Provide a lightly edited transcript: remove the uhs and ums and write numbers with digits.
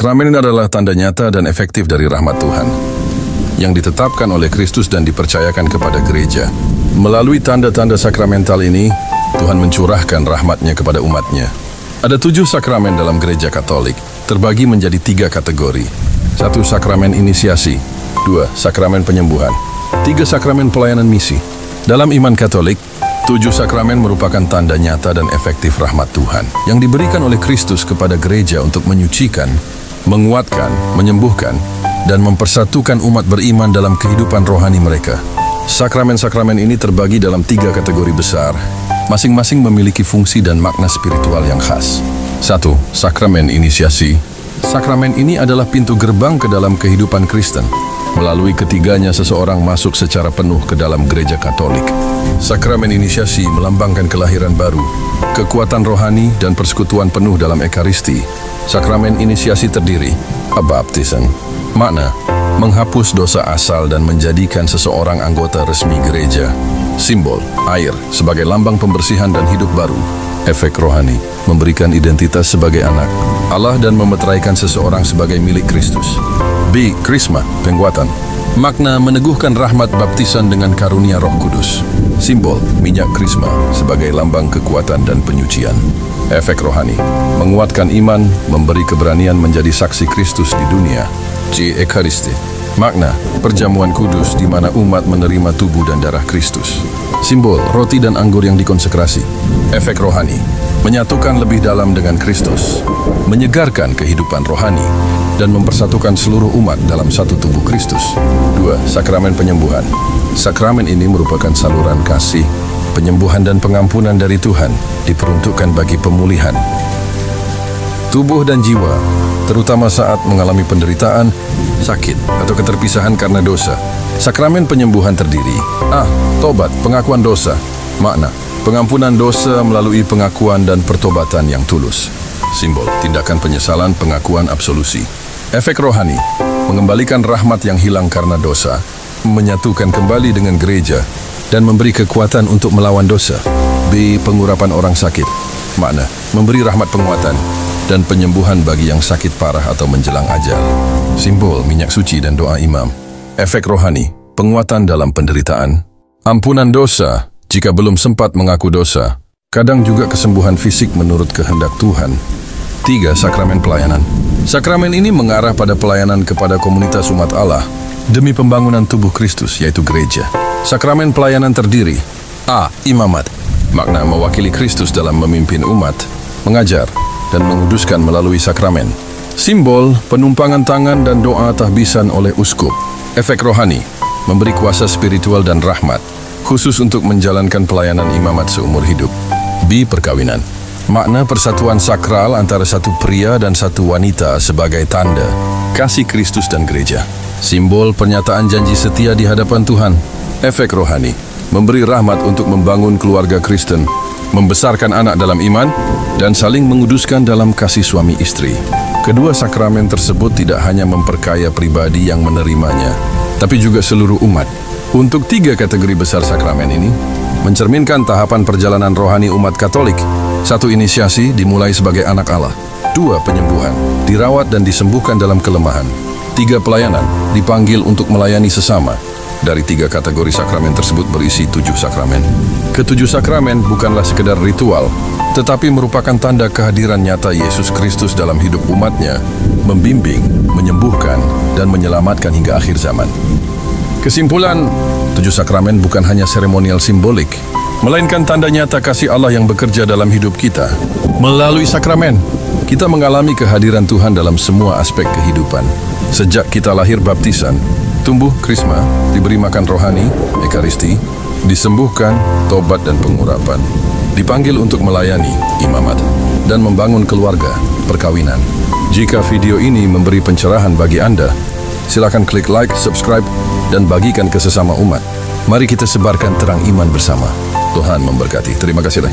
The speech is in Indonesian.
Sakramen ini adalah tanda nyata dan efektif dari rahmat Tuhan yang ditetapkan oleh Kristus dan dipercayakan kepada gereja. Melalui tanda-tanda sakramental ini, Tuhan mencurahkan rahmat-Nya kepada umat-Nya. Ada 7 sakramen dalam gereja Katolik, terbagi menjadi 3 kategori. 1. Sakramen inisiasi. 2. Sakramen penyembuhan. 3. Sakramen pelayanan misi. Dalam iman Katolik, 7 sakramen merupakan tanda nyata dan efektif rahmat Tuhan yang diberikan oleh Kristus kepada gereja untuk menyucikan, menguatkan, menyembuhkan, dan mempersatukan umat beriman dalam kehidupan rohani mereka. Sakramen-sakramen ini terbagi dalam 3 kategori besar, masing-masing memiliki fungsi dan makna spiritual yang khas. 1. Sakramen inisiasi. Sakramen ini adalah pintu gerbang ke dalam kehidupan Kristen. Melalui ketiganya seseorang masuk secara penuh ke dalam gereja Katolik. Sakramen inisiasi melambangkan kelahiran baru, kekuatan rohani dan persekutuan penuh dalam Ekaristi. Sakramen inisiasi terdiri baptisan. Makna, menghapus dosa asal dan menjadikan seseorang anggota resmi gereja. Simbol, air sebagai lambang pembersihan dan hidup baru. Efek rohani, memberikan identitas sebagai anak Allah dan memeteraikan seseorang sebagai milik Kristus. B. Krisma, penguatan. Makna meneguhkan rahmat baptisan dengan karunia Roh Kudus. Simbol, minyak krisma sebagai lambang kekuatan dan penyucian. Efek rohani, menguatkan iman, memberi keberanian menjadi saksi Kristus di dunia. C. Ekaristi. Makna, perjamuan kudus di mana umat menerima tubuh dan darah Kristus. Simbol, roti dan anggur yang dikonsekrasi. Efek rohani, menyatukan lebih dalam dengan Kristus, menyegarkan kehidupan rohani, dan mempersatukan seluruh umat dalam satu tubuh Kristus. 2. Sakramen penyembuhan. Sakramen ini merupakan saluran kasih, penyembuhan dan pengampunan dari Tuhan, diperuntukkan bagi pemulihan tubuh dan jiwa, terutama saat mengalami penderitaan, sakit, atau keterpisahan karena dosa. Sakramen penyembuhan terdiri A. Tobat, pengakuan dosa. Makna, pengampunan dosa melalui pengakuan dan pertobatan yang tulus. Simbol, tindakan penyesalan, pengakuan absolusi. Efek rohani, mengembalikan rahmat yang hilang karena dosa, menyatukan kembali dengan gereja, dan memberi kekuatan untuk melawan dosa. B. Pengurapan orang sakit. Makna, memberi rahmat penguatan dan penyembuhan bagi yang sakit parah atau menjelang ajal. Simbol, minyak suci dan doa imam. Efek rohani, penguatan dalam penderitaan, ampunan dosa jika belum sempat mengaku dosa, kadang juga kesembuhan fisik menurut kehendak Tuhan. 3. Sakramen pelayanan. Sakramen ini mengarah pada pelayanan kepada komunitas umat Allah demi pembangunan tubuh Kristus, yaitu gereja. Sakramen pelayanan terdiri A. Imamat. Makna mewakili Kristus dalam memimpin umat, mengajar, dan menguduskan melalui sakramen. Simbol, penumpangan tangan dan doa tahbisan oleh uskup. Efek rohani, memberi kuasa spiritual dan rahmat, khusus untuk menjalankan pelayanan imamat seumur hidup. B. Perkawinan. Makna persatuan sakral antara satu pria dan satu wanita sebagai tanda kasih Kristus dan gereja. Simbol, pernyataan janji setia di hadapan Tuhan. Efek rohani, memberi rahmat untuk membangun keluarga Kristen, membesarkan anak dalam iman, dan saling menguduskan dalam kasih suami istri. Kedua sakramen tersebut tidak hanya memperkaya pribadi yang menerimanya, tapi juga seluruh umat. Untuk 3 kategori besar sakramen ini, mencerminkan tahapan perjalanan rohani umat Katolik. 1. Inisiasi, dimulai sebagai anak Allah. 2. Penyembuhan, dirawat dan disembuhkan dalam kelemahan. 3. Pelayanan, dipanggil untuk melayani sesama. Dari 3 kategori sakramen tersebut berisi 7 sakramen. Ke-7 sakramen bukanlah sekedar ritual, tetapi merupakan tanda kehadiran nyata Yesus Kristus dalam hidup umatnya, membimbing, menyembuhkan, dan menyelamatkan hingga akhir zaman. Kesimpulan, 7 sakramen bukan hanya seremonial simbolik, melainkan tanda nyata kasih Allah yang bekerja dalam hidup kita. Melalui sakramen, kita mengalami kehadiran Tuhan dalam semua aspek kehidupan. Sejak kita lahir baptisan, tumbuh krisma, diberi makan rohani, ekaristi, disembuhkan, tobat dan pengurapan, dipanggil untuk melayani, imamat, dan membangun keluarga, perkawinan. Jika video ini memberi pencerahan bagi Anda, silakan klik like, subscribe, dan bagikan ke sesama umat. Mari kita sebarkan terang iman bersama. Tuhan memberkati. Terima kasih.